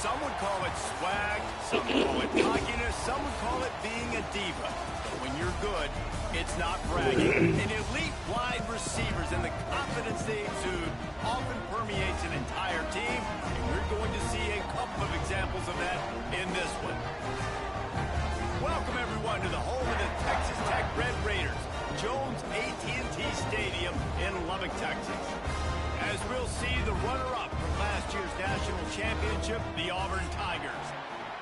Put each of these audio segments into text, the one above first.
Some would call it swag, some would call it cockiness, some would call it being a diva. But when you're good, it's not bragging. And elite wide receivers and the confidence they exude often permeates an entire team. And we're going to see a couple of examples of that in this one. Welcome, everyone, to the home of the Texas Tech Red Raiders, Jones AT&T Stadium in Lubbock, Texas. As we'll see, the runner-up from last year's national championship, the Auburn Tigers,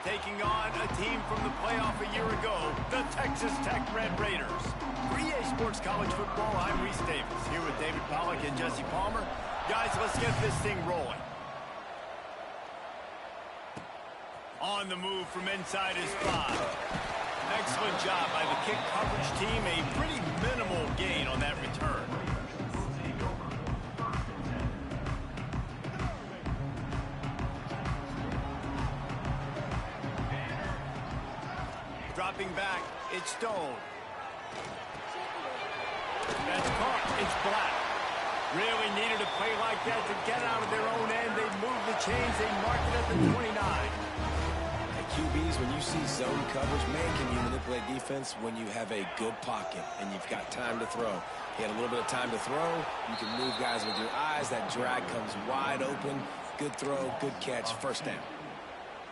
taking on a team from the playoff a year ago, the Texas Tech Red Raiders. For EA Sports College Football, I'm Reese Davis, here with David Pollack and Jesse Palmer. Guys, let's get this thing rolling. On the move from inside his 5. Excellent job by the kick coverage team. A pretty minimal gain on that return. Dropping back, it's Stone. That's caught, it's Black. Really needed a play like that to get out of their own end. They moved the chains, they marked it at the 29. At QBs, when you see zone coverage, man, can you manipulate defense when you have a good pocket and you've got time to throw. He had a little bit of time to throw. You can move guys with your eyes. That drag comes wide open. Good throw, good catch, first down.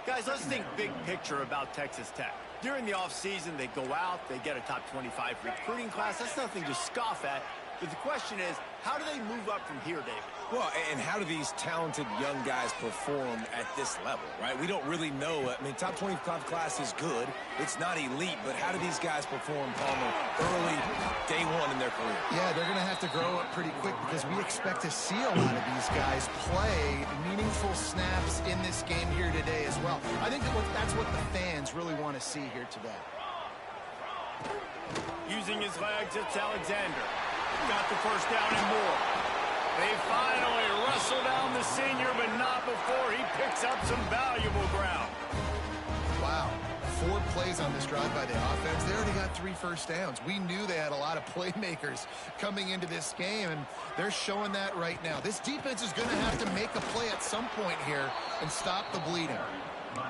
Guys, let's think big picture about Texas Tech. During the offseason, they go out, they get a top 25 recruiting class. That's nothing to scoff at. But the question is, how do they move up from here, David? Well, and how do these talented young guys perform at this level, right? We don't really know. I mean, top 25 class is good. It's not elite, but how do these guys perform, Palmer, early, day one in their career? Yeah, they're going to have to grow up pretty quick because we expect to see a lot of these guys play meaningful snaps in this game here today as well. I think that's what the fans really want to see here today. Using his legs, it's Alexander. Got the first down and more. They finally wrestle down the senior, but not before he picks up some valuable ground. Wow. 4 plays on this drive by the offense. They already got 3 first downs. We knew they had a lot of playmakers coming into this game, and they're showing that right now. This defense is going to have to make a play at some point here and stop the bleeding.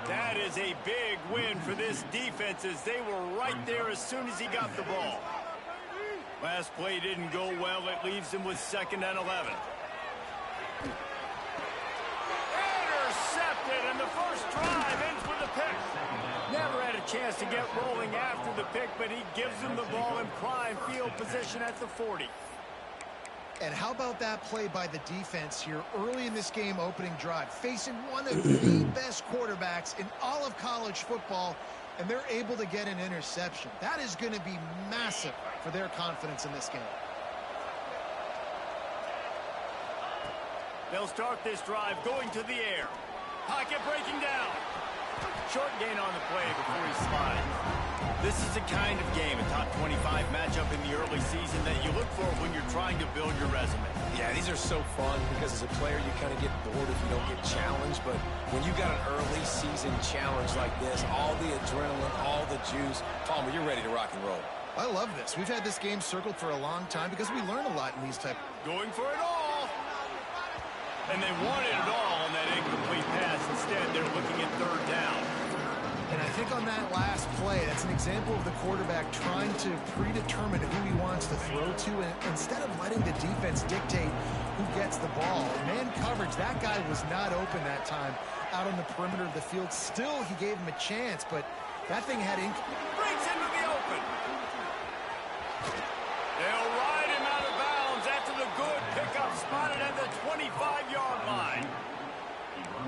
That is a big win for this defense as they were right there as soon as he got the ball. Last play didn't go well. It leaves him with 2nd and 11. Intercepted, and the first drive ends with a pick. Never had a chance to get rolling after the pick, but he gives him the ball in prime field position at the 40. And how about that play by the defense here early in this game opening drive, facing one of the best quarterbacks in all of college football, and they're able to get an interception. That is going to be massive for their confidence in this game. They'll start this drive going to the air. Pocket breaking down. Short gain on the play before he slides. This is the kind of game, a top 25 matchup in the early season, that you look for when you're trying to build your resume. Yeah, these are so fun because as a player, you kind of get bored if you don't get challenged. But when you got an early season challenge like this, all the adrenaline, all the juice, Palmer, you're ready to rock and roll. I love this. We've had this game circled for a long time because we learn a lot in these type. Going for it all. And they wanted it all on that incomplete pass. Instead, they're looking at 3rd down. And I think on that last play, that's an example of the quarterback trying to predetermine who he wants to throw to, and instead of letting the defense dictate who gets the ball. Man coverage, that guy was not open that time out on the perimeter of the field. Still, he gave him a chance, but that thing had brings into the open. They'll ride him out of bounds after the good pickup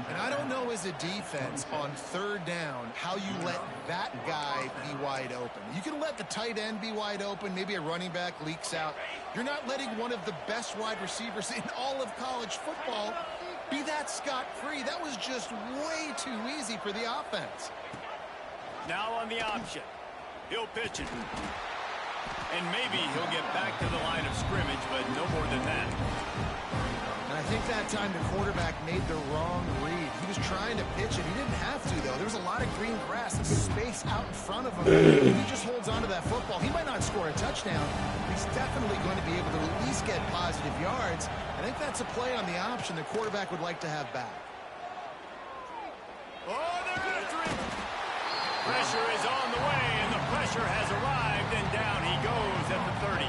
And I don't know as a defense on third down how you let that guy be wide open. You can let the tight end be wide open. Maybe a running back leaks out. You're not letting one of the best wide receivers in all of college football be that scot-free. That was just way too easy for the offense. Now on the option. He'll pitch it. And maybe he'll get back to the line of scrimmage, but no more than that. And I think that time the quarterback made the wrong read. He was trying to pitch it. He didn't have to, though. There was a lot of green grass and space out in front of him. If he just holds on to that football, he might not score a touchdown. He's definitely going to be able to at least get positive yards. I think that's a play on the option the quarterback would like to have back. Oh, they're after him. Pressure is on the way, and the pressure has arrived, and down he goes at the 30.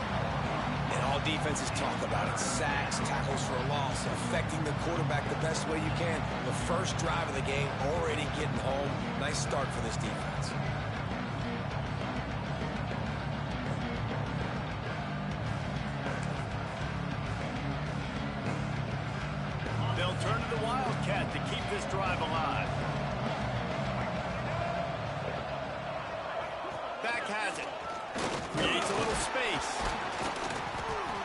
And all defenses talk about it. Sacks, tackles for a loss, affecting the quarterback the best way you can. The first drive of the game, already getting home. Nice start for this defense. They'll turn to the Wildcat to keep this drive alive. Back has it. Creates a little space.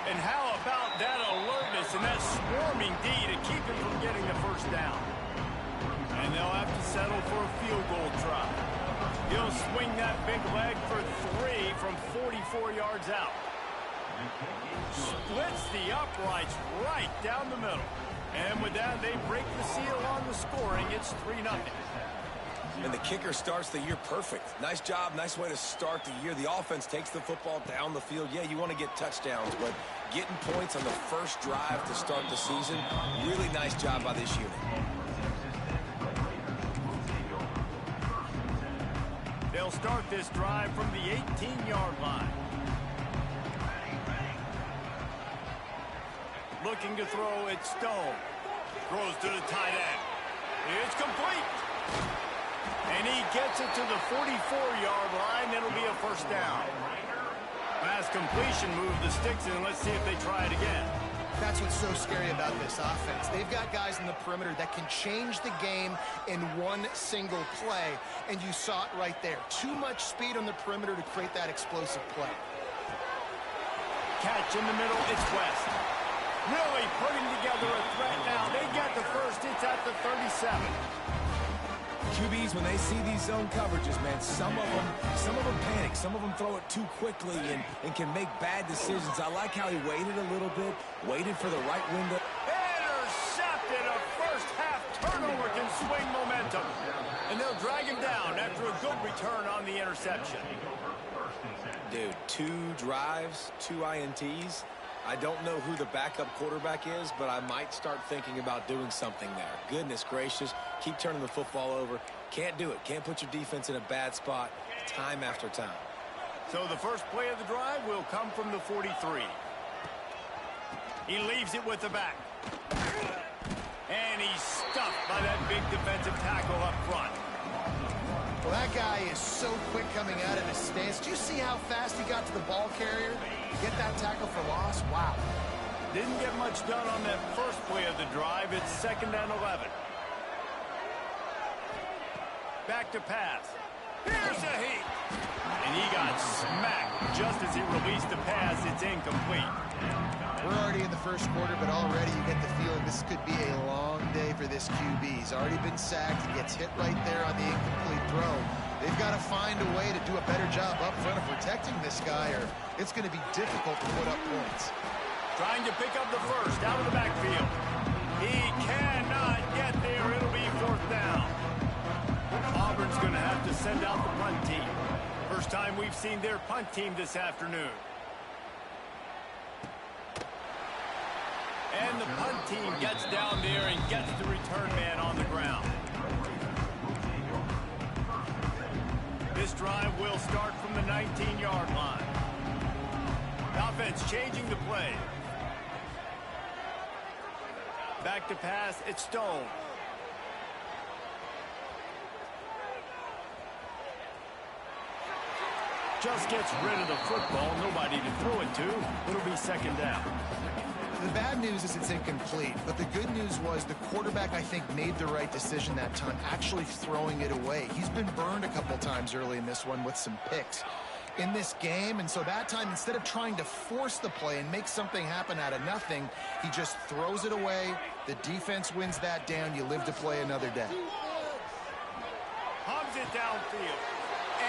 And how about that alertness and that swarming D to keep him from getting the first down? And they'll have to settle for a field goal try. He'll swing that big leg for 3 from 44 yards out. Splits the uprights right down the middle. And with that, they break the seal on the scoring. It's 3-0. And the kicker starts the year perfect. Nice job, nice way to start the year. The offense takes the football down the field. Yeah, you want to get touchdowns, but getting points on the first drive to start the season, really nice job by this unit. They'll start this drive from the 18-yard line. Looking to throw, it's Stone. Throws to the tight end. It's complete. And he gets it to the 44-yard line. It'll be a first down. Pass completion, move the sticks in. Let's see if they try it again. That's what's so scary about this offense. They've got guys in the perimeter that can change the game in one single play, and you saw it right there. Too much speed on the perimeter to create that explosive play. Catch in the middle, it's West. Really putting together a threat now. They get the first, it's at the 37. QBs, when they see these zone coverages, man, some of them panic. Some of them throw it too quickly and can make bad decisions. I like how he waited a little bit, waited for the right window. Intercepted. A first-half turnover can swing momentum. And they'll drag him down after a good return on the interception. Dude, 2 drives, 2 INTs. I don't know who the backup quarterback is, but I might start thinking about doing something there. Goodness gracious, keep turning the football over. Can't do it. Can't put your defense in a bad spot time after time. So the first play of the drive will come from the 43. He leaves it with the back. And he's stuffed by that big defensive tackle up front. Well, that guy is so quick coming out of his stance. Do you see how fast he got to the ball carrier? Get that tackle for loss? Wow. Didn't get much done on that first play of the drive. It's 2nd and 11. Back to pass. Here's a heat. And he got smacked just as he released the pass. It's incomplete. We're already in the first quarter, but already you get the feeling this could be a long day for this QB. He's already been sacked. He gets hit right there on the incomplete throw. They've got to find a way to do a better job up front of protecting this guy, or it's going to be difficult to put up points. Trying to pick up the first out of the backfield. He cannot get there. It'll be 4th down. Auburn's going to have to send out the punt team. First time we've seen their punt team this afternoon. And the punt team gets down there and gets the return man on the ground. This drive will start from the 19-yard line. Offense changing the play. Back to pass, it's Stone. Just gets rid of the football. Nobody to throw it to. It'll be 2nd down. The bad news is it's incomplete, but the good news was the quarterback, I think, made the right decision that time, actually throwing it away. He's been burned a couple times early in this one with some picks in this game, and so that time, instead of trying to force the play and make something happen out of nothing, he just throws it away. The defense wins that down. You live to play another day. Hums it downfield,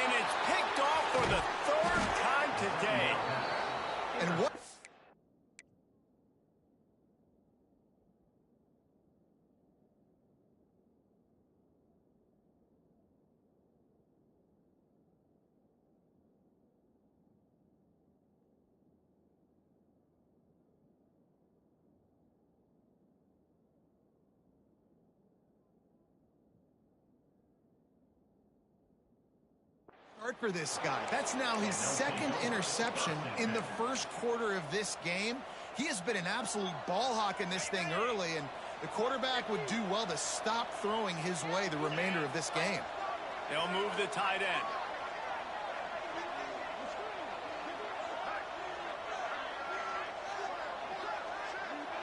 and it's picked off for the third time today. And what? For this guy. That's now his second interception in the first quarter of this game. He has been an absolute ball hawk in this thing early, and the quarterback would do well to stop throwing his way the remainder of this game. They'll move the tight end.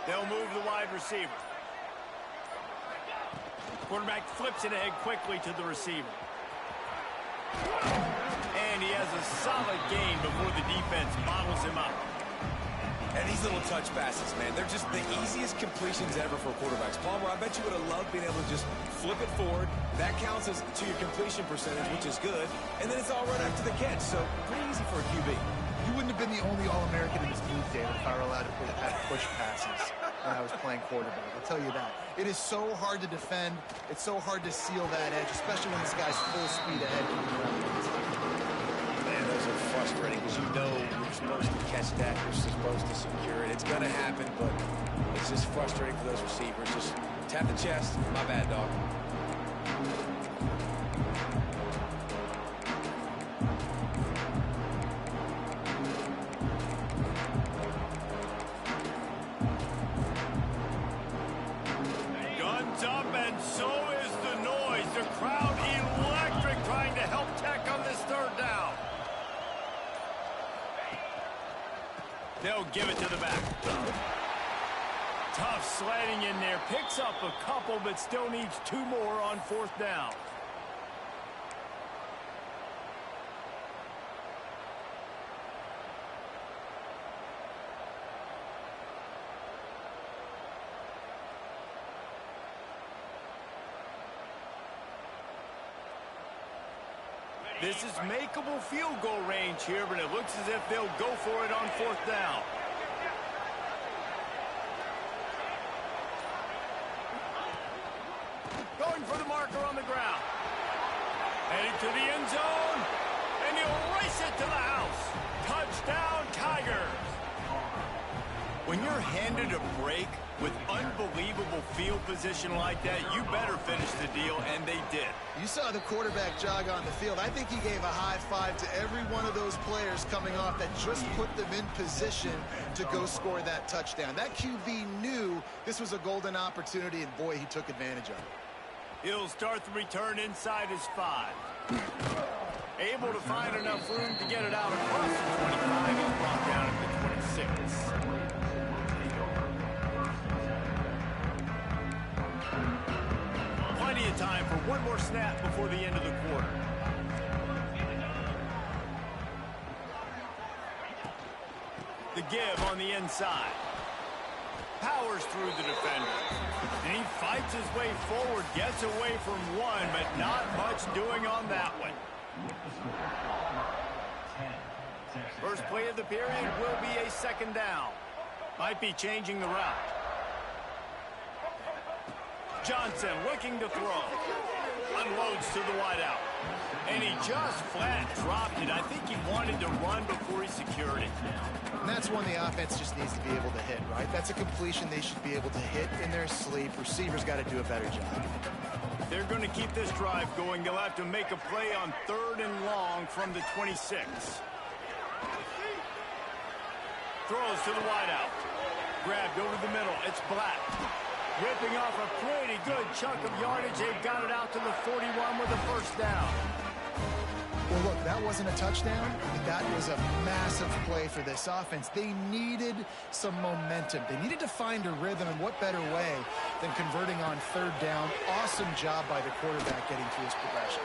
They'll move the wide receiver. Quarterback flips it ahead quickly to the receiver. And he has a solid gain before the defense bottles him up. And these little touch passes, man, they're just the easiest completions ever for quarterbacks. Palmer, I bet you would have loved being able to just flip it forward. That counts as to your completion percentage, which is good. And then it's all right after the catch, so pretty easy for a QB. You wouldn't have been the only All-American in this booth, David, if I were allowed to have push passes when I was playing quarterback. I'll tell you that. It is so hard to defend. It's so hard to seal that edge, especially when this guy's full speed ahead coming around. Man, those are frustrating because you know you're supposed to catch that. You're supposed to secure it. It's going to happen, but it's just frustrating for those receivers. Just tap the chest. My bad, dog. Guns up, and so is the noise. The crowd electric, trying to help Tech on this third down. They'll give it to the back. Tough sledding in there. Picks up a couple, but still needs 2 more on fourth down. This is makeable field goal range here, but it looks as if they'll go for it on fourth down. Going for the marker on the ground. Heading to the end zone, and he'll race it to the house. Touchdown, Tigers. When you're handed a break with unbelievable field position like that, you better finish the deal, and they did. You saw the quarterback jog on the field. I think he gave a high five to every one of those players coming off that just put them in position to go score that touchdown. That QB knew this was a golden opportunity, and boy, he took advantage of it. He'll start the return inside his 5. Able to find enough room to get it out across the 25 and brought down at the 26. Plenty of time for one more snap before the end of the quarter. The give on the inside. Powers through the defender. And he fights his way forward, gets away from one, but not much doing on that one. First play of the period will be a second down. Might be changing the route. Johnson looking to throw. Unloads to the wideout. And he just flat dropped it. I think he wanted to run before he secured it. And that's one the offense just needs to be able to hit, right? That's a completion they should be able to hit in their sleep. Receivers got to do a better job. They're going to keep this drive going. They'll have to make a play on 3rd and long from the 26. Throws to the wideout. Grabbed over the middle. It's Black. Ripping off a pretty good chunk of yardage. They've got it out to the 41 with a first down. Well, look, that wasn't a touchdown, but that was a massive play for this offense. They needed some momentum. They needed to find a rhythm, and what better way than converting on third down. Awesome job by the quarterback getting through his progression.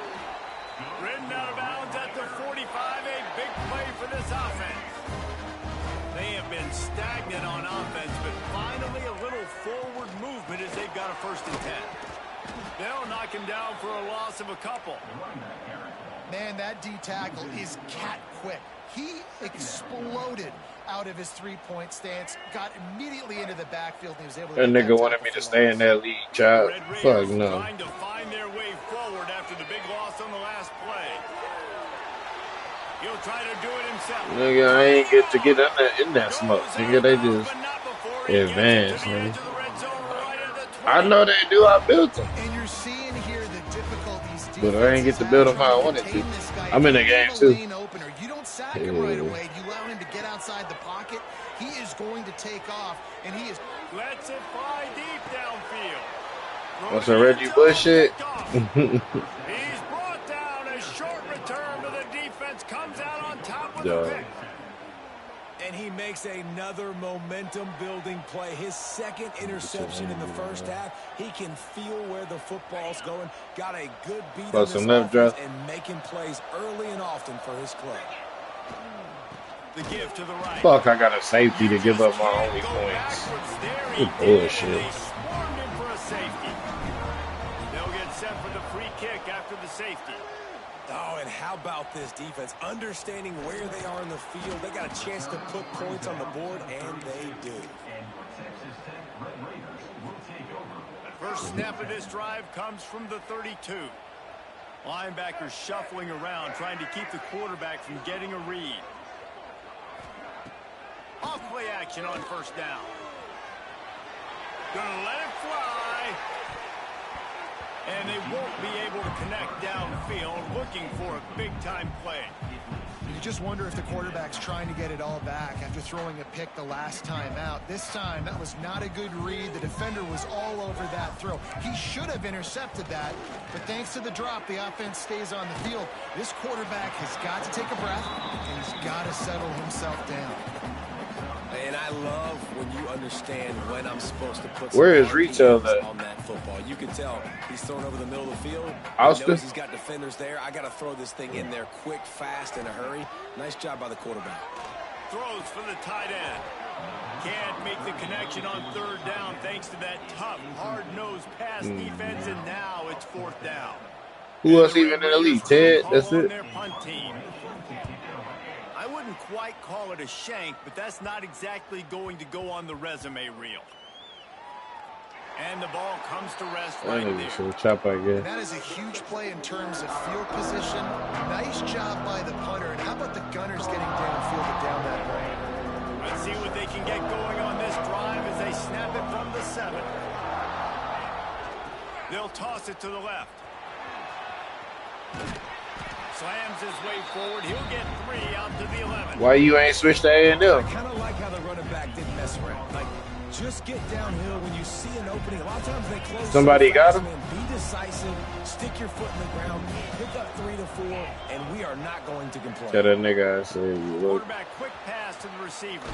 Ridden out of bounds at the 45, a big play for this offense. They have been stagnant on offense, but finally a little forward movement as they've got a 1st and 10. They'll knock him down for a loss of a couple. Man, that D tackle is cat quick. He exploded out of his three-point stance, got immediately into the backfield, and he was able to... That nigga wanted me to stay in that league, child. Fuck no. Trying to find their way forward after the big loss on the last play. He'll try to do it himself. Nigga, I ain't get to get in that smoke. Nigga, they just advance, man. I know they do. I built them. And you're seeing here the difficulties, but I ain't get to build them how I wanted to. I'm in the game, too. You don't sack him right away. You allow him to get outside the pocket. He is going to take off, and he is... Lets it fly deep downfield. What's a Reggie Bush shit? He's brought down. A short return, but the defense comes out on top of the pick. And he makes another momentum-building play. His 2nd interception in the 1st half. He can feel where the football's going. Got a good beat on some this left and making plays early and often for his club. The give to the right. Fuck, I got a safety to give up my only points. Good bullshit. They swarmed him for a safety. They'll get set for the free kick after the safety. Oh, and how about this defense? Understanding where they are in the field. They got a chance to put points on the board, and they do. The first snap of this drive comes from the 32. Linebackers shuffling around, trying to keep the quarterback from getting a read. Off play action on 1st down. Gonna let it fly. And they won't be able to connect downfield, looking for a big-time play. You just wonder if the quarterback's trying to get it all back after throwing a pick the last time out. This time, that was not a good read. The defender was all over that throw. He should have intercepted that, but thanks to the drop, the offense stays on the field. This quarterback has got to take a breath, and he's got to settle himself down. And I love when you understand when I'm supposed to put Where is retail on that football. You can tell he's thrown over the middle of the field. Austin? He knows he's got defenders there. I got to throw this thing in there quick, fast, in a hurry. Nice job by the quarterback. Throws for the tight end. Can't make the connection on 3rd down thanks to that tough, hard-nosed pass defense, and now it's 4th down. Who else even in the league? Ted? That's it? I wouldn't quite call it a shank, but that's not exactly going to go on the resume reel. And the ball comes to rest right there. Chop, I guess. That is a huge play in terms of field position. Nice job by the punter. And how about the Gunners getting downfield and down that lane? Let's see what they can get going on this drive as they snap it from the 7. They'll toss it to the left. Slams his way forward. He'll get 3 out to the 11. Why you ain't switched to A&M? I kind of like how the running back didn't mess around. Like, just get downhill when you see an opening. A lot of times they close. Somebody got him? Be decisive. Stick your foot in the ground. Pick up 3 to 4, and we are not going to complain. Tell that nigga I said, quarterback quick pass to the receiver.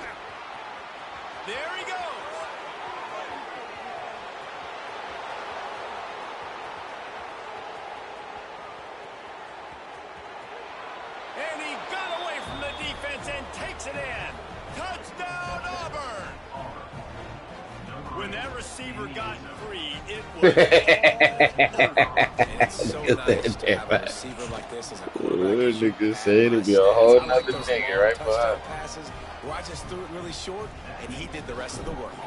There he goes. And he got away from the defense and takes it in. Touchdown, Auburn. When that receiver got free, it was and it's so nice to have a receiver like this as a quarterback. Nigga said it'd be a whole nother nigga right behind. Passes where I just threw it really short, and he did the rest of the work.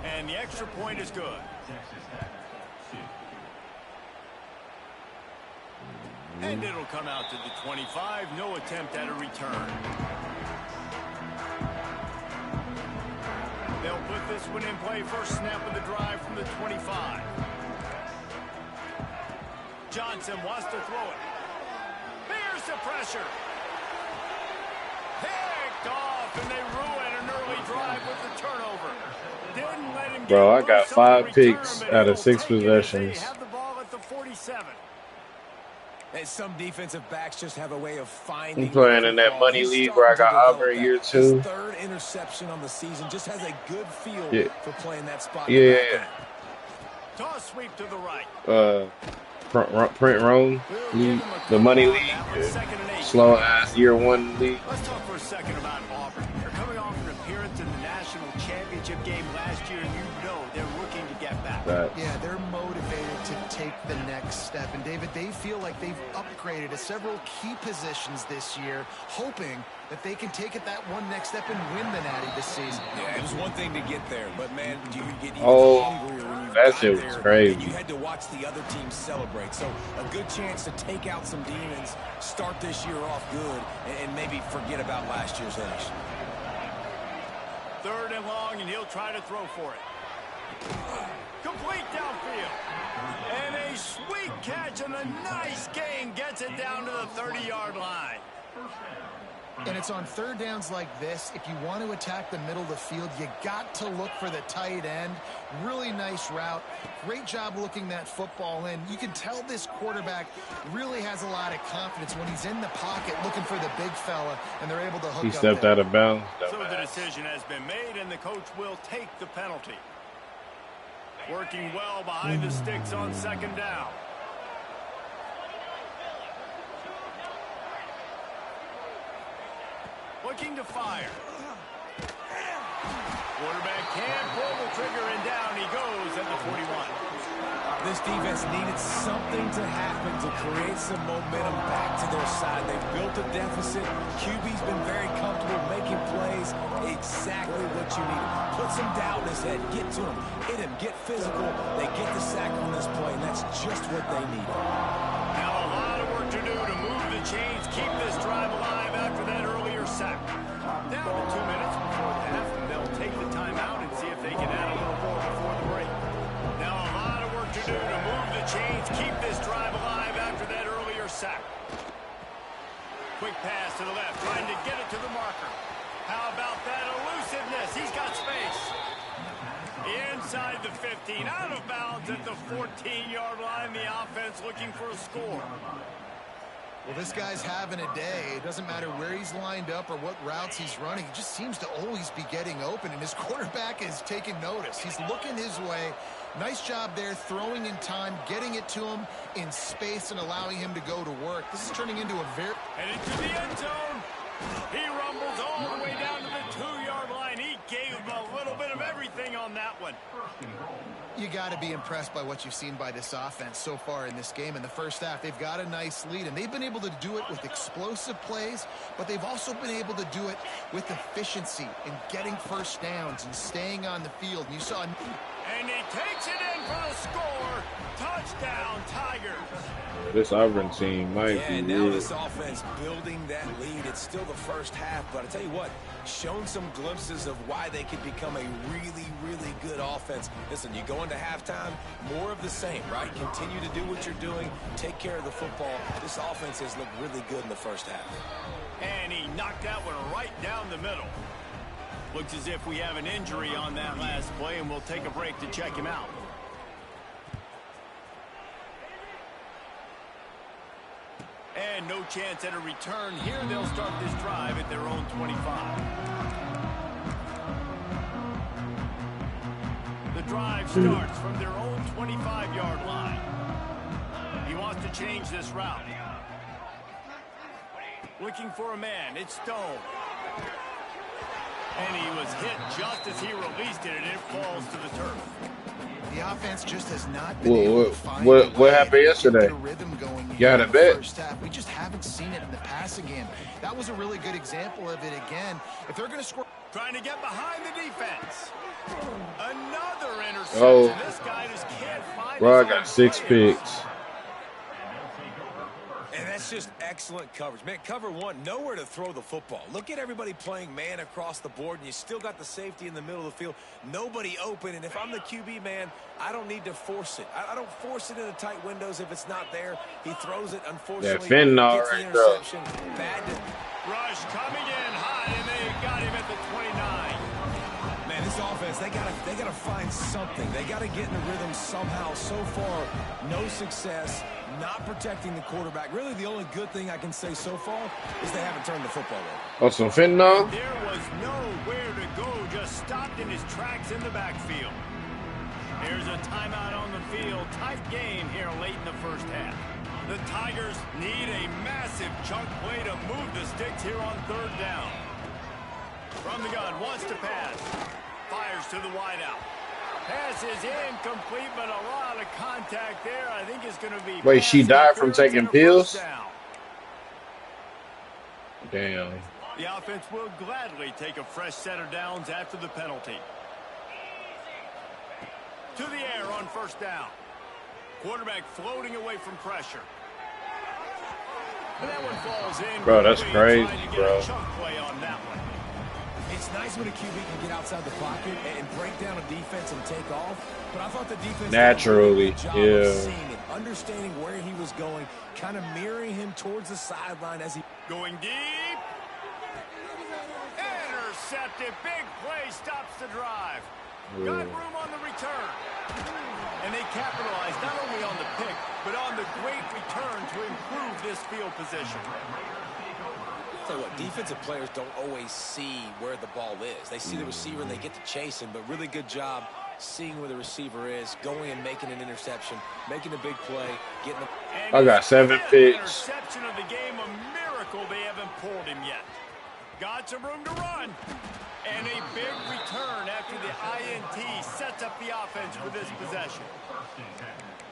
And the extra point is good. And it'll come out to the 25. No attempt at a return. They'll put this one in play. First snap of the drive from the 25. Johnson wants to throw it. Here's the pressure. Picked off, and they ruin an early drive with the turnover. Didn't let him. Bro, I got 5 picks out of 6 possessions. They have the ball at the 47. some defensive backs just have a way of finding. I'm playing in that money league where I got Auburn year 2. His third interception on the season, just has a good feel for playing that spot. Yeah. Toss sweep to the right. Print Rome league, the money league, slow ass year 1 league. Let's talk for a second about Auburn. They're coming off an appearance in the national championship game last year, and you know they're looking to get back. Right. Yeah, they're motivated to take the next step. And, David, they feel like they've upgraded to several key positions this year, hoping that they can take it that one next step and win the Natty this season. Yeah, it was one thing to get there, but, man, do you get even hungrier when you that shit was crazy. You had to watch the other team celebrate. So a good chance to take out some demons, start this year off good, and maybe forget about last year's finish. 3rd and long, and he'll try to throw for it. Complete downfield. And a sweet catch and a nice gain gets it down to the 30-yard line. And it's on 3rd downs like this. If you want to attack the middle of the field, you got to look for the tight end. Really nice route. Great job looking that football in. You can tell this quarterback really has a lot of confidence when he's in the pocket looking for the big fella, and they're able to hook up. He stepped out of bounds. So the decision has been made, and the coach will take the penalty. Working well behind the sticks on 2nd down. Looking to fire. Quarterback can't pull the trigger, and down he goes at the 41. This defense needed something to happen to create some momentum back to their side. They've built a deficit. QB's been very comfortable making plays. Exactly what you need. Put some doubt in his head. Get to him. Hit him. Get physical. They get the sack on this play, and that's just what they need. Now a lot of work to do to move the chains, keep this drive alive after that earlier sack. Down to 2 minutes before the half, and they'll take the timeout and see if they can add a little more before the break. Now a lot of work to do to move the chains, keep this drive alive after that earlier sack. Quick pass to the left, trying to get it to the marker. How about that elusiveness? He's got space. Inside the 15, out of bounds at the 14-yard line. The offense looking for a score. Well, this guy's having a day. It doesn't matter where he's lined up or what routes he's running. He just seems to always be getting open, and his quarterback is taking notice. He's looking his way. Nice job there, throwing in time, getting it to him in space, and allowing him to go to work. This is turning into a very... And into the end zone. He rumbles all the way down to the 2-yard line. He gave him a little bit of everything on that one. You got to be impressed by what you've seen by this offense so far in this game. In the first half, they've got a nice lead, and they've been able to do it with explosive plays, but they've also been able to do it with efficiency and getting first downs and staying on the field. You saw... And he takes it in for the score. Touchdown, Tigers. This Auburn team might be and now weird. this offense building that lead. It's still the first half, but I tell you what, shown some glimpses of why they could become a really, really good offense. Listen, you go into halftime, more of the same, right? Continue to do what you're doing, take care of the football. This offense has looked really good in the first half. And he knocked that one right down the middle. Looks as if we have an injury on that last play, and we'll take a break to check him out. And no chance at a return here. They'll start this drive at their own 25. The drive starts from their own 25-yard line. He wants to change this route. Looking for a man. It's Stone. And he was hit just as he released it, and it falls to the turf. The offense just has not been able to find what happened yesterday? the rhythm going You got a in the bet? first half. We just haven't seen it in the passing game. That was a really good example of it again. If they're going to score... Trying to get behind the defense. Another interception. Oh. This guy just can't find Bro, I his got own 6 players. picks. And that's just excellent coverage. Man, cover one, nowhere to throw the football. Look at everybody playing man across the board, and you still got the safety in the middle of the field. Nobody open, and if I'm the QB, man, I don't need to force it. I don't force it into tight windows if it's not there. He throws it, unfortunately. That fentanyl gets the right there. interception. Bad Rush coming in hot, and they got him at the 29. Man, this offense, they gotta find something. They gotta get in the rhythm somehow. So far, no success, not protecting the quarterback. Really, the only good thing I can say so far is they haven't turned the football over. Oh, some fentanyl? There was nowhere to go, just stopped in his tracks in the backfield. There's a timeout on the field. Tight game here late in the first half. The Tigers need a massive chunk play to move the sticks here on third down. From the gun, wants to pass. Fires to the wideout. Pass is incomplete, but a lot of contact there. I think it's going to be... Wait, she died from taking pills? Damn. The offense will gladly take a fresh set of downs after the penalty. To the air on first down. Quarterback floating away from pressure. And that one falls in. Bro, that's crazy, bro. Chunk play on that one. It's nice when a QB can get outside the pocket and break down a defense and take off. But I thought the defense naturally, did a good job yeah, of seeing it, understanding where he was going, kind of mirroring him towards the sideline as he going deep. Intercepted. Big play stops the drive. Got room on the return. And they capitalized not only on the pick, but on the great return to improve this field position. So what, defensive players don't always see where the ball is. They see the receiver and they get to chase him, but really good job seeing where the receiver is, going and making an interception, making a big play, getting the... I got 7 picks. Interception of the game, a miracle they haven't pulled him yet. Got some room to run. And a big return after the INT sets up the offense for this possession.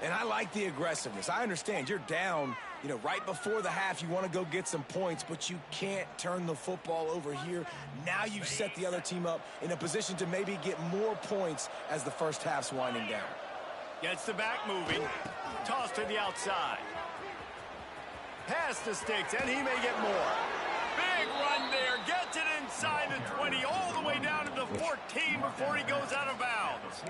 And I like the aggressiveness. I understand you're down, you know, right before the half. You want to go get some points, but you can't turn the football over here. Now you've set the other team up in a position to maybe get more points as the first half's winding down. Gets the back moving. Toss to the outside. Pass the sticks, and he may get more. Big run there. Gets it inside the 20, all the way down to the 14 before he goes out of bounds.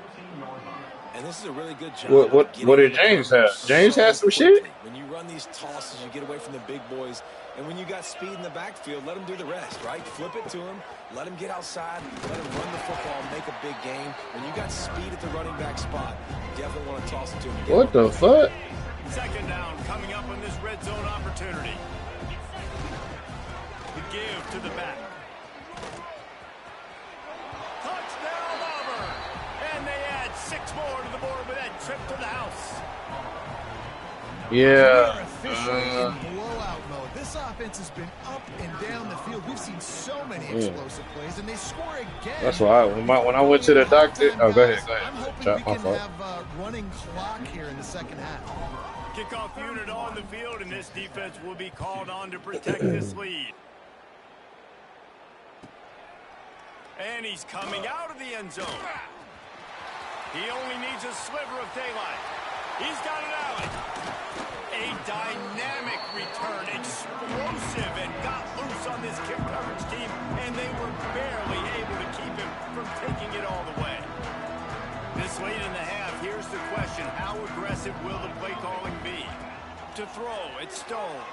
And this is a really good job. What did James have? James had some shit? When you run these tosses, you get away from the big boys. And when you got speed in the backfield, let him do the rest, right? Flip it to him. Let him get outside. Let him run the football, make a big game. When you got speed at the running back spot, you definitely want to toss it to him. What the fuck? Second down coming up on this red zone opportunity. The give to the back. Touchdown Auburn. And they add 6 more to the board with that trip to the house. Yeah. Officially in blowout mode. This offense has been up and down the field. We've seen so many explosive plays, and they score again. That's why when I went to the doctor. Oh, go ahead. I'm hoping we can have a running clock here in the second half. Kickoff unit on the field, and this defense will be called on to protect this lead. And he's coming out of the end zone. He only needs a sliver of daylight. He's got it out. A dynamic return, explosive, and got loose on this kick coverage team, and they were barely able to keep him from taking it all the way. This late in the half, here's the question. How aggressive will the play calling be? To throw, it's Stone.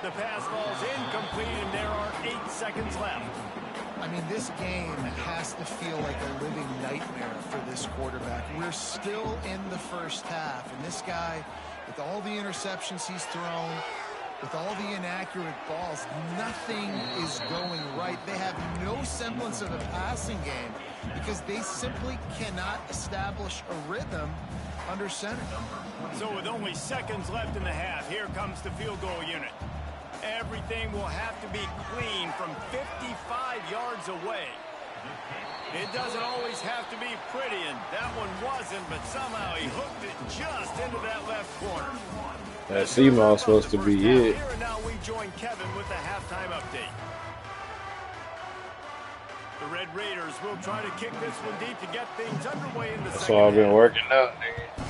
The pass falls incomplete, and there are 8 seconds left. I mean, this game has to feel like a living nightmare for this quarterback. We're still in the first half, and this guy, with all the interceptions he's thrown, with all the inaccurate balls, nothing is going right. They have no semblance of a passing game because they simply cannot establish a rhythm under center. So with only seconds left in the half, here comes the field goal unit. Everything will have to be clean from 55 yards away. It doesn't always have to be pretty, and that one wasn't, but somehow he hooked it just into that left corner. That Seamo's supposed to be it. Here and now we join Kevin with the halftime update. The Red Raiders will try to kick this one deep to get things underway in the second half. That's all I've been working out, nigga.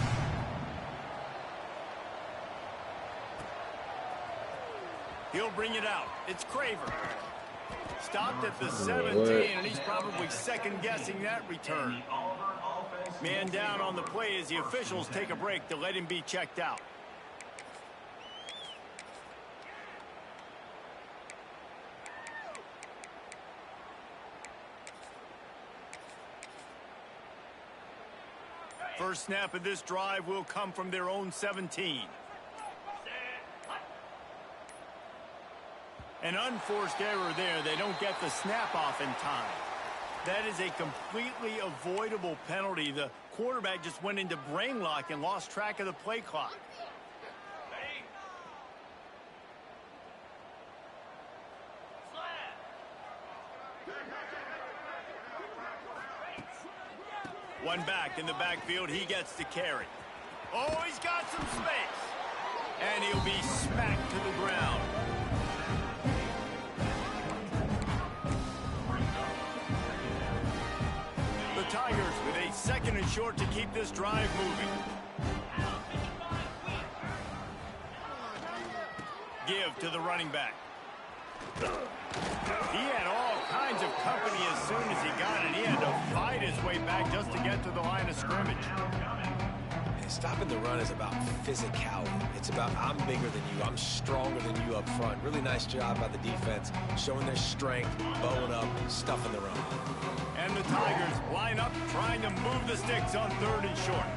He'll bring it out. It's Craver. Stopped at the 17, and he's probably second-guessing that return. Man down on the play as the officials take a break to let him be checked out. First snap of this drive will come from their own 17. An unforced error there. They don't get the snap off in time. That is a completely avoidable penalty. The quarterback just went into brain lock and lost track of the play clock. One back in the backfield. He gets to carry. Oh, he's got some space. And he'll be smacked to the ground. The Tigers with a 2nd and short to keep this drive moving. Give to the running back. He had all kinds of company as soon as he got it. He had to fight his way back just to get to the line of scrimmage. And stopping the run is about physicality. It's about I'm bigger than you. I'm stronger than you up front. Really nice job by the defense, showing their strength, bowing up, stuffing the run. And the Tigers line up, trying to move the sticks on 3rd and short.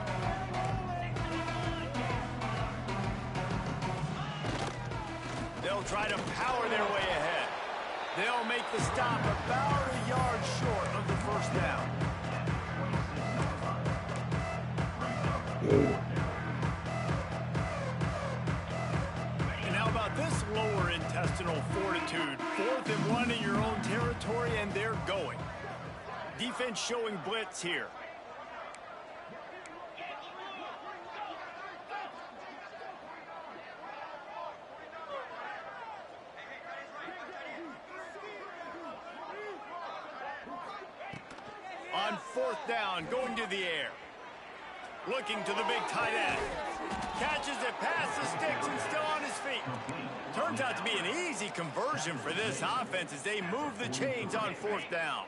They'll try to power their way ahead. They'll make the stop about a yard short of the first down. And how about this lower intestinal fortitude? 4th and 1 in your own territory, and they're going. Defense showing blitz here. On 4th down, going to the air. Looking to the big tight end. Catches it past the sticks and still on his feet. Turns out to be an easy conversion for this offense as they move the chains on 4th down.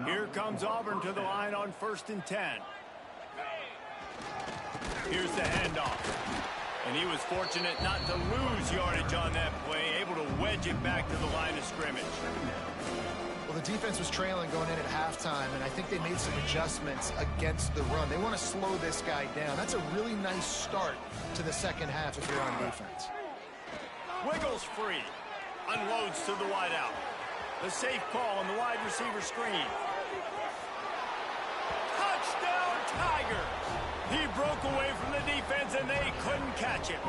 Here comes Auburn to the line on 1st and 10. Here's the handoff. And he was fortunate not to lose yardage on that play, able to wedge it back to the line of scrimmage. Well, the defense was trailing going in at halftime, and I think they made some adjustments against the run. They want to slow this guy down. That's a really nice start to the second half if you're on defense. Wiggles free. Unloads to the wideout. The safe call on the wide receiver screen. Touchdown, Tigers! He broke away from the defense, and they couldn't catch him.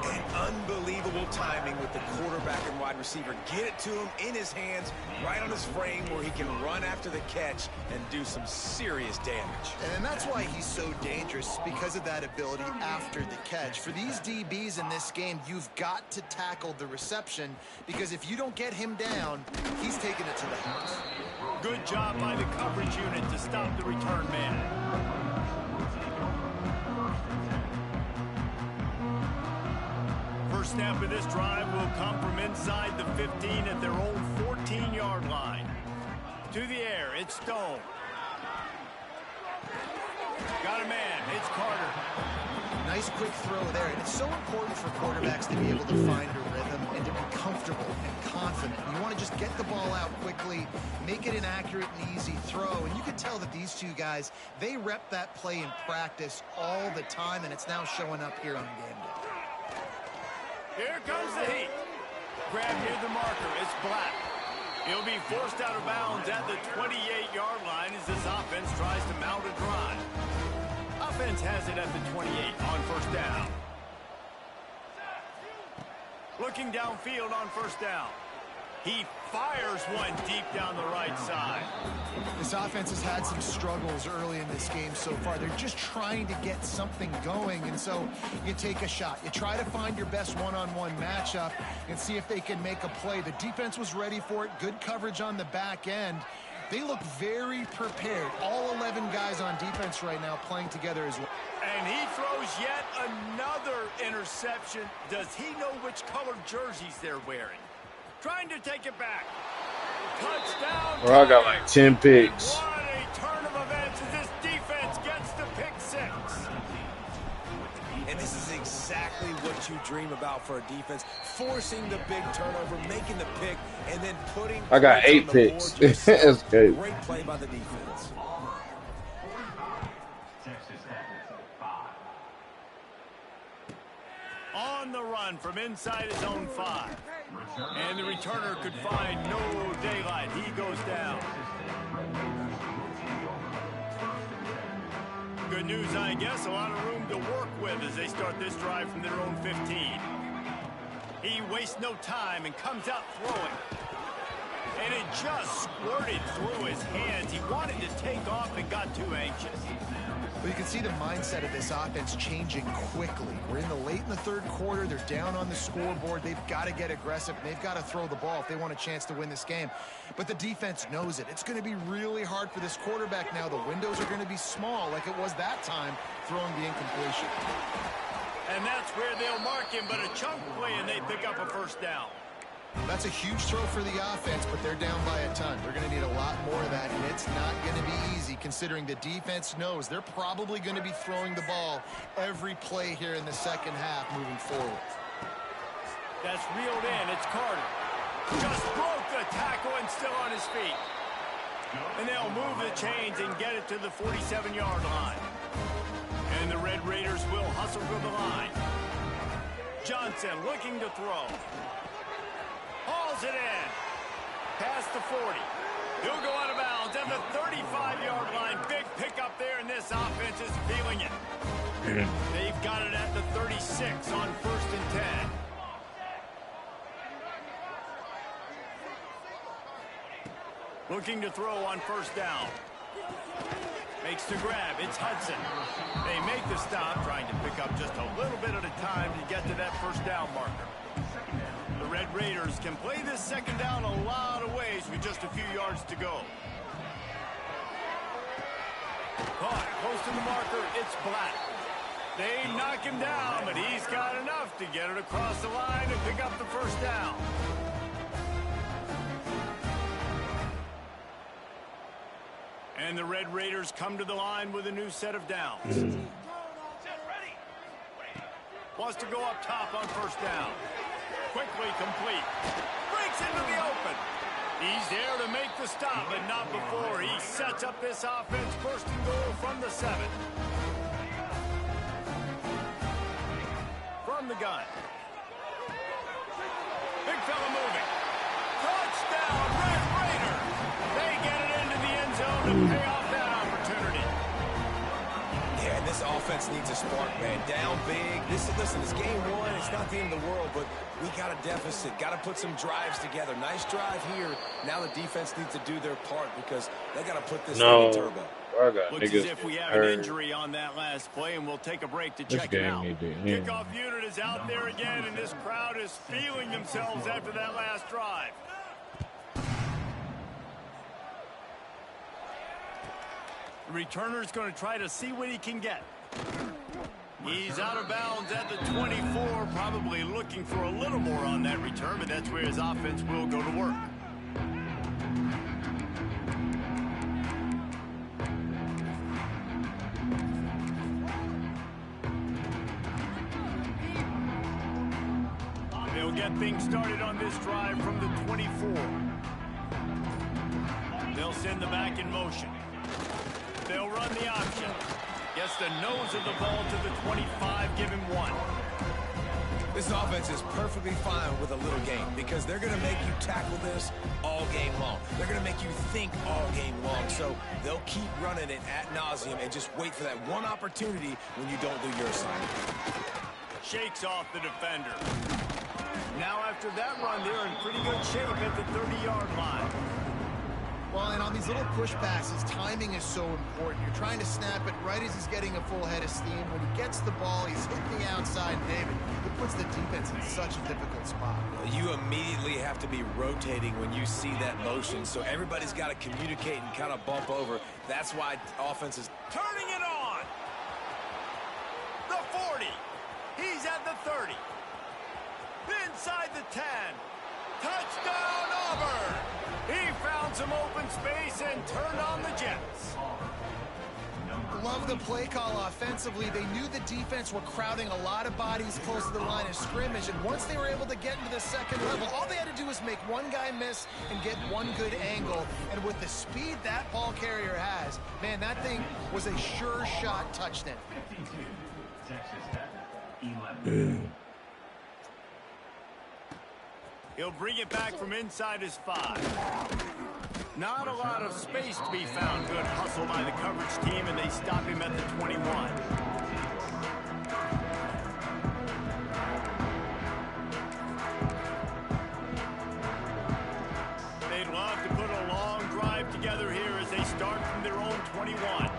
And unbelievable timing with the quarterback and wide receiver. Get it to him in his hands, right on his frame where he can run after the catch and do some serious damage. And that's why he's so dangerous, because of that ability after the catch. For these DBs in this game, you've got to tackle the reception, because if you don't get him down, he's taking it to the house. Good job by the coverage unit to stop the return man. First snap of this drive will come from inside the 15 at their own 14-yard line. To the air, it's Stone. Got a man, it's Carter. Nice quick throw there, and it's so important for quarterbacks to be able to find a rhythm and to be comfortable and confident. You want to just get the ball out quickly, make it an accurate and easy throw, and you can tell that these two guys, they rep that play in practice all the time, and it's now showing up here on game day. Here comes the heat. Grab near the marker. It's Black. He'll be forced out of bounds at the 28-yard line as this offense tries to mount a drive. Offense has it at the 28 on 1st down. Looking downfield on 1st down. He fires one deep down the right side. This offense has had some struggles early in this game so far. They're just trying to get something going, and so you take a shot. You try to find your best one-on-one matchup and see if they can make a play. The defense was ready for it. Good coverage on the back end. They look very prepared. All 11 guys on defense right now playing together as well. And he throws yet another interception. Does he know which color jerseys they're wearing? Trying to take it back. Touchdown. Bro, I got like 10 picks. What a turn of events as this defense gets the pick 6. And this is exactly what you dream about for a defense. Forcing the big turnover, making the pick, and then putting... I got 8 picks. That's great. Great play by the defense. On the run from inside his own 5. And the returner could find no daylight. He goes down. Good news, I guess. A lot of room to work with as they start this drive from their own 15. He wastes no time and comes out throwing. And it just squirted through his hands. He wanted to take off and got too anxious. Well, you can see the mindset of this offense changing quickly. We're in the third quarter. They're down on the scoreboard. They've got to get aggressive. They've got to throw the ball if they want a chance to win this game. But the defense knows it. It's going to be really hard for this quarterback now. The windows are going to be small like it was that time throwing the incompletion. And that's where they'll mark him, but a chunk play and they pick up a first down. That's a huge throw for the offense, but they're down by a ton. They're going to need a lot more of that, and it's not going to be easy considering the defense knows they're probably going to be throwing the ball every play here in the second half moving forward. That's reeled in. It's Carter. Just broke the tackle and still on his feet. And they'll move the chains and get it to the 47-yard line. And the Red Raiders will hustle to the line. Johnson looking to throw. Hauls it in. Past the 40. He'll go out of bounds at the 35-yard line. Big pickup there, and this offense is feeling it. They've got it at the 36 on 1st and 10. Looking to throw on 1st down. Makes the grab. It's Hudson. They make the stop, trying to pick up just a little bit at a time to get to that 1st down marker. The Red Raiders can play this 2nd down a lot of ways with just a few yards to go. Caught close to the marker. It's Black. They knock him down, but he's got enough to get it across the line and pick up the 1st down. And the Red Raiders come to the line with a new set of downs. Wants to go up top on 1st down. Quickly complete. Breaks into the open. He's there to make the stop, but not before he sets up this offense 1st and goal from the 7. From the gun. Big fella moving. Touchdown, Red Raiders. They get it into the end zone to pay off that opportunity. Yeah, and this offense needs a spark, man. Down big. Listen, it's game 1. It's not the end of the world, but we got a deficit. Got to put some drives together. Nice drive here. Now the defense needs to do their part because they got to put this thing in turbo. Looks as if we have an injury on that last play, and we'll take a break to check it out. Kickoff unit is out there again, and this crowd is feeling themselves after that last drive. The returner's going to try to see what he can get. He's out of bounds at the 24, probably looking for a little more on that return, but that's where his offense will go to work. They'll get things started on this drive from the 24. They'll send the back in motion. They'll run the option. Gets the nose of the ball to the 25, give him 1. This offense is perfectly fine with a little game because they're going to make you tackle this all game long. They're going to make you think all game long. So they'll keep running it ad nauseum and just wait for that one opportunity when you don't do your assignment. Shakes off the defender. Now after that run, they're in pretty good shape at the 30-yard line. Well, and on these little push passes, timing is so important. You're trying to snap it right as he's getting a full head of steam. When he gets the ball, he's hitting the outside, David. It puts the defense in such a difficult spot. Well, you immediately have to be rotating when you see that motion, so everybody's got to communicate and kind of bump over. That's why offense is turning it on. The 40. He's at the 30. Inside the 10. Touchdown, Auburn. He found some open space and turned on the Jets. Love the play call offensively. They knew the defense were crowding a lot of bodies close to the line of scrimmage, and once they were able to get into the second level, all they had to do was make one guy miss and get one good angle. And with the speed that ball carrier has, man, that thing was a sure shot touchdown. He'll bring it back from inside his 5. Not a lot of space to be found. Good hustle by the coverage team, and they stop him at the 21. They'd love to put a long drive together here as they start from their own 21.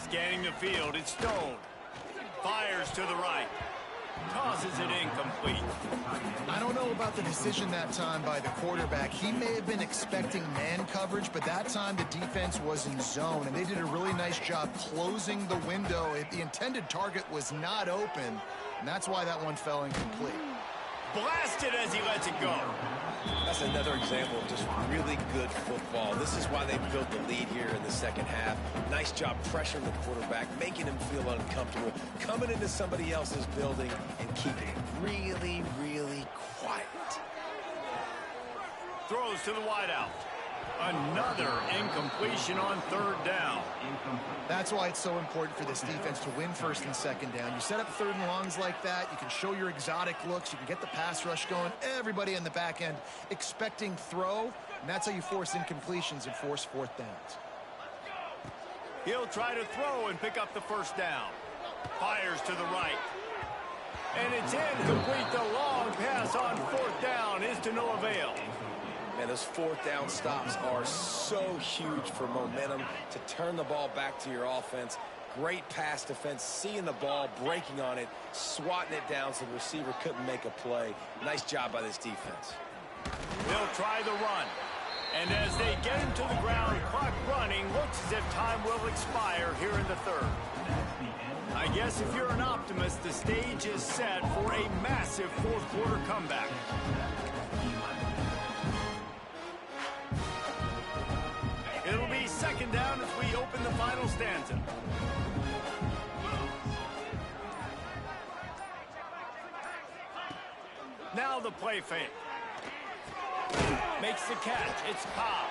Scanning the field, it's Stone. Fires to the right. Tosses it incomplete. I don't know about the decision that time by the quarterback. He may have been expecting man coverage, but that time the defense was in zone, and they did a really nice job closing the window. The intended target was not open, and that's why that one fell incomplete. Blasted as he lets it go. That's another example of just really good football. This is why they built the lead here in the second half. Nice job pressuring the quarterback, making him feel uncomfortable, coming into somebody else's building and keeping it really, really quiet. Throws to the wideout. Another incompletion on 3rd down. That's why it's so important for this defense to win 1st and 2nd down. You set up 3rd and longs like that, you can show your exotic looks, you can get the pass rush going, everybody in the back end expecting throw, and that's how you force incompletions and force 4th downs. He'll try to throw and pick up the 1st down. Fires to the right. And it's incomplete. The long pass on 4th down is to no avail. Man, those 4th down stops are so huge for momentum to turn the ball back to your offense. Great pass defense, seeing the ball, breaking on it, swatting it down so the receiver couldn't make a play. Nice job by this defense. They'll try the run. And as they get him to the ground, clock running, looks as if time will expire here in the 3rd. I guess if you're an optimist, the stage is set for a massive 4th quarter comeback. It'll be 2nd down as we open the final stanza. Now the play fake. Makes the catch. It's Cobb.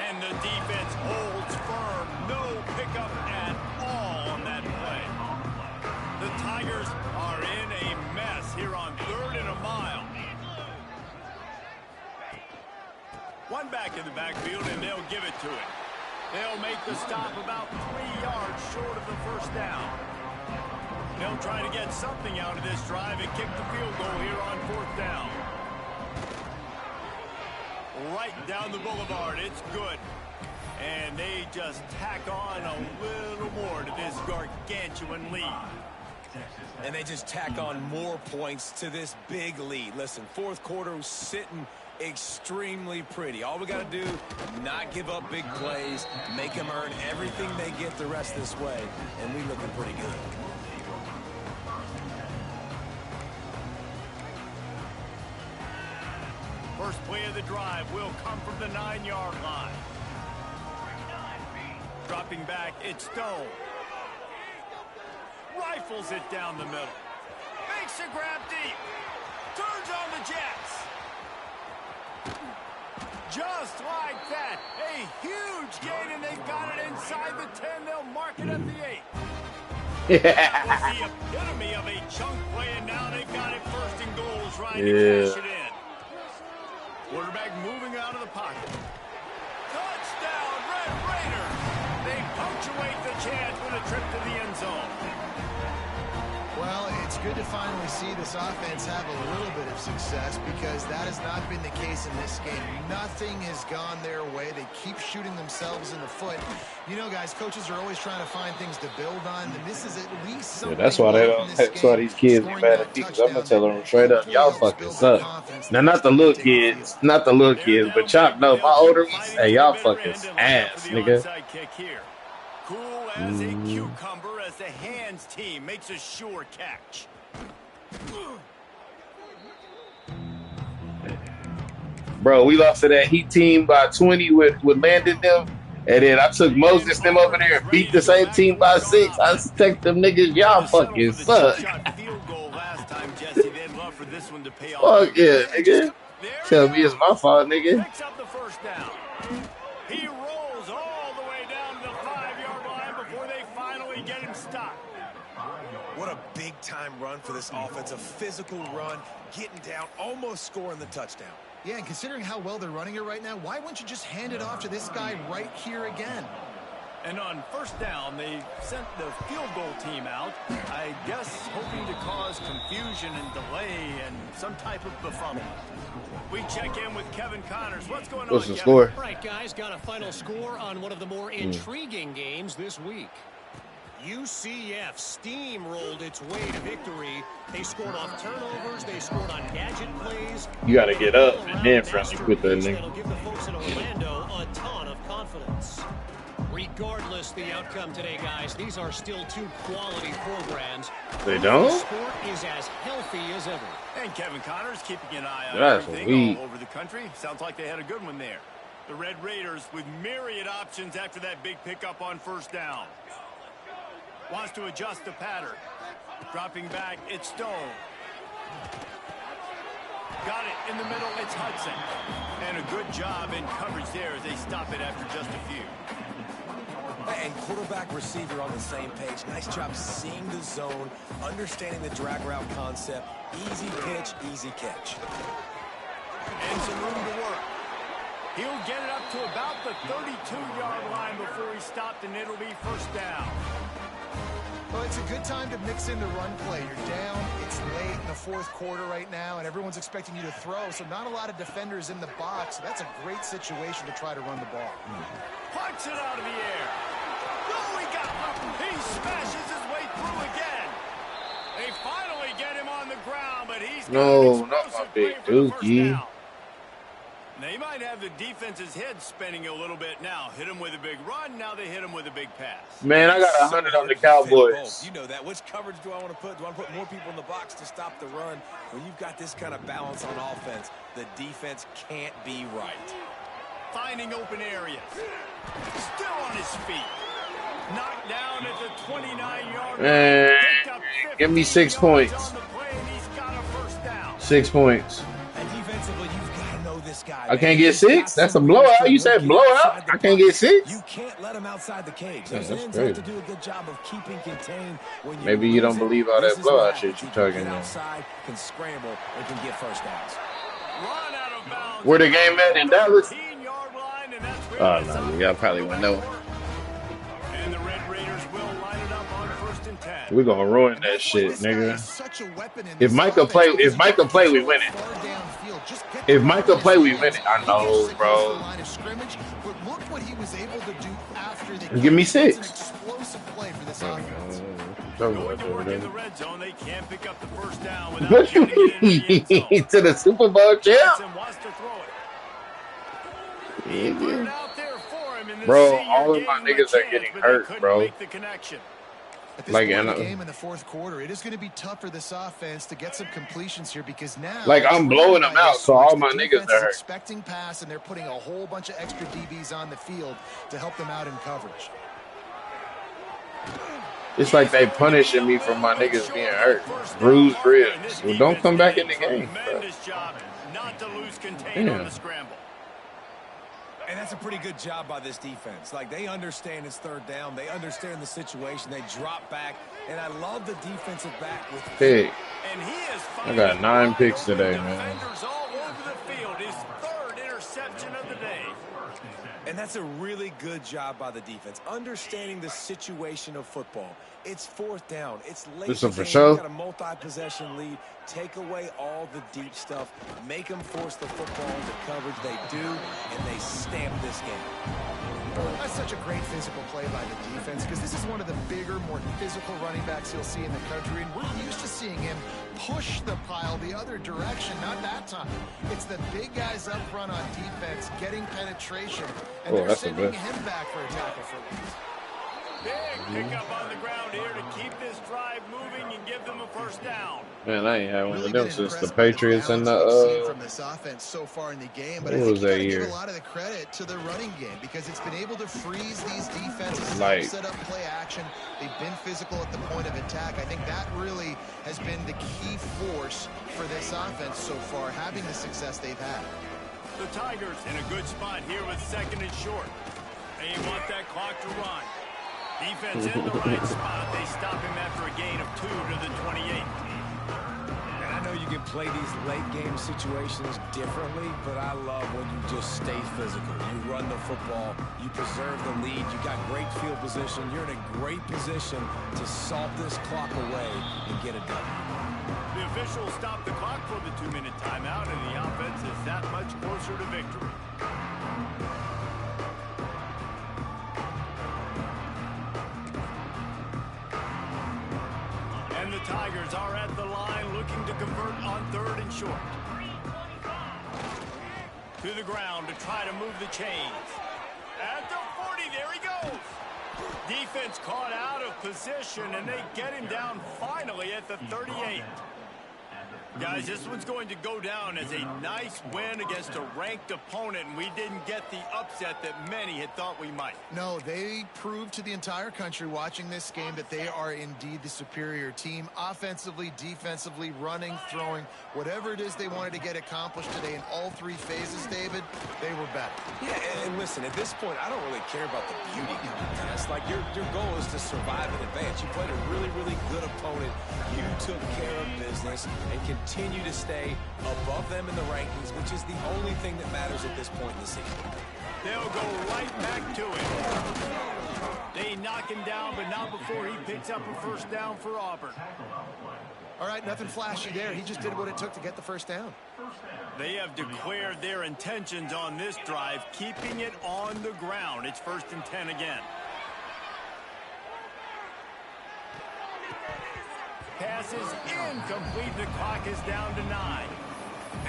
And the defense holds firm. No pickup at all on that play. The Tigers are in a mess here on 3rd and a mile. One back in the backfield, and they'll give it to it. They'll make the stop about 3 yards short of the 1st down. They'll try to get something out of this drive and kick the field goal here on 4th down. Right down the boulevard, it's good. And they just tack on a little more to this gargantuan lead. And they just tack on more points to this big lead. Listen, 4th quarter sitting extremely pretty. All we got to do, not give up big plays, make them earn everything they get the rest this way, and we looking pretty good. First play of the drive will come from the 9-yard line. Dropping back, it's Stone. Rifles it down the middle. Makes a grab deep. Turns on the Jets. Just like that. A huge gain, and they've got it inside the 10. They'll mark it at the 8. That was the epitome of a chunk play, and now they've got it 1st and goal, trying to cash it in. Quarterback moving out of the pocket. Touchdown, Red Raiders! They punctuate the chance with a trip to the end zone. Well, it's good to finally see this offense have a little bit of success because that has not been the case in this game. Nothing has gone their way. They keep shooting themselves in the foot. You know, guys, coaches are always trying to find things to build on, and this is at least something. Yeah, that's why they don't. That's why these kids be mad at me, because I'm gonna tell them straight up, y'all fucking suck. Now, not the little kids, but Chop, no, my older ones, hey, y'all fucking ass, nigga. Cool as a cucumber as the hands team makes a sure catch. Bro, we lost to that Heat team by 20 with Landon them, and then I took Moses them over there and beat the same team by 6. I text them niggas, y'all fucking suck. Fuck yeah, nigga. Tell me it's my fault, nigga. Picks up the 1st down. He rolls all the way down to the 5-yard line before they finally get him stopped. What a big big-time run for this offense, a physical run, getting down, almost scoring the touchdown. Yeah, and considering how well they're running it right now, why wouldn't you just hand it off to this guy right here again? And on first down, they sent the field goal team out, I guess hoping to cause confusion and delay and some type of befuddlement. We check in with Kevin Connors. What's going on, What's the Kevin? score? All right, guys, got a final score on one of the more intriguing games this week. UCF steamrolled its way to victory. They scored off turnovers. They scored on gadget plays. You got to get up and then friendly with that That'll nigga. give the folks in Orlando a ton of confidence. Regardless the outcome today, guys, these are still two quality programs. They The don't? sport is as healthy as ever. And Kevin Connors keeping an eye on That's everything weak. all over the country. Sounds like they had a good one there. The Red Raiders with myriad options after that big pickup on first down. Wants to adjust the pattern. Dropping back, it's Stone. Got it in the middle, it's Hudson. And a good job in coverage there as they stop it after just a few. And quarterback receiver on the same page. Nice job seeing the zone, understanding the drag route concept. Easy pitch, easy catch. And some room to work. He'll get it up to about the 32-yard line before he stopped, and it'll be first down. Well, it's a good time to mix in the run play. You're down, it's late in the fourth quarter right now, and everyone's expecting you to throw, so not a lot of defenders in the box. So that's a great situation to try to run the ball. Punch it out of the air. Oh, he got him. He smashes his way through again. They finally get him on the ground, but he's got No, an not my explosive big play for the first dookie. down. They might have the defense's head spinning a little bit now. Hit him with a big run. Now they hit him with a big pass. Man, I got 100 on the Cowboys. You know that. Which coverage do I want to put? Do I want to put more people in the box to stop the run? When you've got this kind of balance on offense, the defense can't be right. Finding open areas. Still on his feet. Knocked down at the 29-yard line. Man, Picked up give me 6 yards points. on the play, and he's got a first down. 6 points. And defensively, you've got to know this guy. I can't get 6? That's a blowout. You said blowout? I can't get 6? You can't let him outside the cage. Yeah, Those that's ends have crazy. to do a good job of keeping contained. When you Maybe you don't lose it, believe all this that is blowout what shit happens. you're You can talking get about. outside, can scramble, and can get first downs. Run out of bounds. Where the game at in Dallas? 13-yard line, and that's where Oh, it's no, up. y'all probably wouldn't know. And the Red Raiders will line it up on first and 10. We're going to ruin And that that's why shit, this guy nigga. is such a weapon in If this Micah offense, play, because if Micah he play, we can win it. far downfield. Just get If the Micah ball in play, his we hands. win it. I He know, gets it bro. close to the line of scrimmage, but look what he was able to do after the Give me catch. It's 6. an explosive play for this Oh, offense. Going to work in the red zone. They can't pick up the first down without getting it into the end zone. To the Super Bowl champ? Johnson wants to throw it. He put it out there for him in this Bro, senior all of game my with a niggas are chance, getting but they hurt, couldn't bro. make the connection. At this Like, point in and, the game in the fourth quarter, it is going to be tough for this offense to get some completions here because now Like, I'm blowing them out, so all my the niggas defense are is hurt. expecting pass, and they're putting a whole bunch of extra DBs on the field to help them out in coverage. It's like they punishing me for my niggas being hurt. Bruised ribs. Well, don't come back in the game, bro. Tremendous job not to lose contain on Damn. the scramble. And that's a pretty good job by this defense. Like, they understand it's third down. They understand the situation. They drop back. And I love the defensive back with Pick. And he is I got 9 picks today, man. defenders all over the field. His third interception of the day. And that's a really good job by the defense, understanding the situation of football. It's fourth down. It's late. This in is the for game. sure. You got a multi-possession lead. Take away all the deep stuff. Make them force the football into coverage. They do, and they stamp this game. That's such a great physical play by the defense because this is one of the bigger, more physical running backs you'll see in the country, and we're used to seeing him push the pile the other direction. Not that time. It's the big guys up front on defense getting penetration, and Oh, they're that's a sending good. him back for a tackle for loss. Big pickup on the ground here to keep this drive moving and give them a first down. Man, I ain't had one Really of them been since the impressed by the Patriots and balance we've seen the from this offense so far in the game, but what I think was you that gotta give year? a lot of the credit to the running game because it's been able to freeze these defenses, Like- set up play action. They've been physical at the point of attack. I think that really has been the key force for this offense so far, having the success they've had. The Tigers in a good spot here with second and short. They want that clock to run. Defense in the right spot. They stop him after a gain of 2 to the 28. And I know you can play these late game situations differently, but I love when you just stay physical. You run the football, you preserve the lead, you got great field position, you're in a great position to salt this clock away and get it done. The officials stop the clock for the 2-minute timeout, and the offense is that much closer to victory. And the Tigers are at the line looking to convert on 3rd and short. To the ground to try to move the chains. At the 40, there he goes. Defense caught out of position, and they get him down finally at the 38. Guys, this one's going to go down as a nice win against a ranked opponent, and we didn't get the upset that many had thought we might. No, they proved to the entire country watching this game that they are indeed the superior team. Offensively, defensively, running, throwing, whatever it is they wanted to get accomplished today in all 3 phases, David, they were better. Yeah, and listen, at this point, I don't really care about the beauty contest. Like, your goal is to survive and advance. You played a really, really good opponent. You took care of business and continue to stay above them in the rankings, which is the only thing that matters at this point in the season. They'll go right back to it. They knock him down, but not before he picks up a first down for Auburn. All right, nothing flashy there. He just did what it took to get the first down. They have declared their intentions on this drive, keeping it on the ground. It's 1st and 10 again. Pass is incomplete. The clock is down to 9.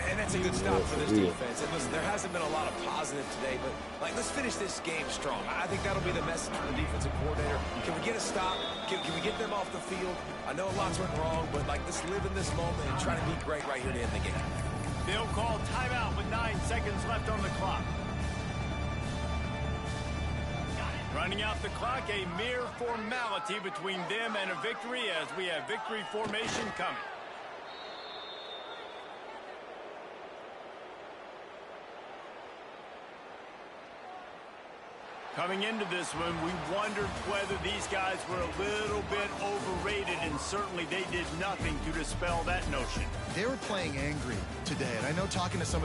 And that's a good stop for this defense. And listen, there hasn't been a lot of positive today, but let's finish this game strong. I think that'll be the message from the defensive coordinator. Can we get a stop? Can we get them off the field? I know a lot's went wrong, but let's live in this moment and try to be great right here to end the game. They'll call timeout with 9 seconds left on the clock. Running out the clock, a mere formality between them and a victory as we have victory formation coming. Coming into this one, we wondered whether these guys were a little bit overrated, and certainly they did nothing to dispel that notion. They were playing angry today, and I know talking to some